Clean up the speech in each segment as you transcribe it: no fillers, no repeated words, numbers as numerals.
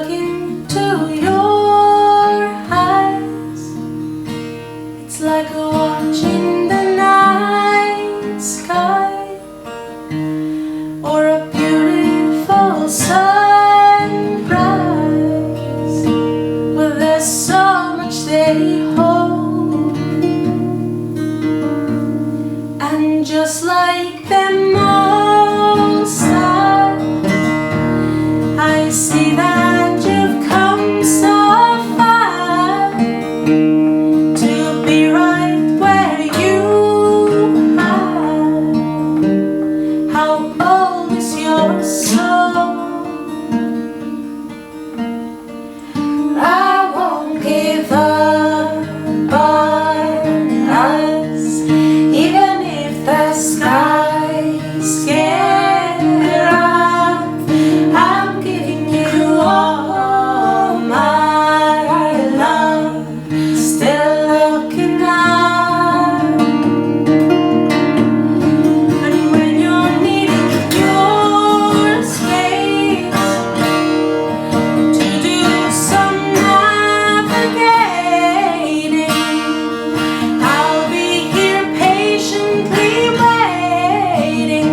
look into your eyes, it's like watching the night sky or a beautiful sunrise. Well, there's so much they hold, and just like them all stars, I see that you've come so far to be right where you are. How old is your soul? I won't give up on us, even if the skies get rough. I'm giving you all my love, still looking up. And when you're needing your space to do some navigating, I'll be here patiently waiting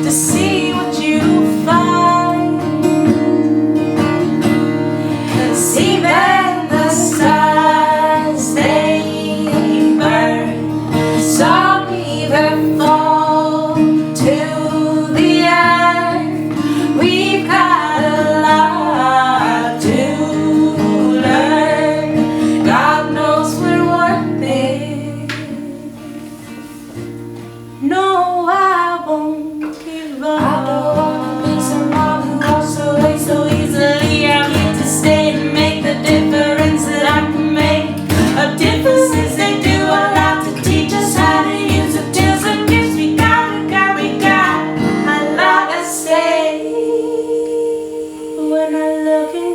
to see what you find. 'Cause even the stars, they burn, some even fall to the earth. We've got a lot to learn. God knows we're worth it. No, I won't give up. I don't wanna be someone who walks away so easily. I'm here to stay and make the difference that I can make. A difference is they do a lot to teach us how to use the tools and gifts we got. I love to stay. When I look in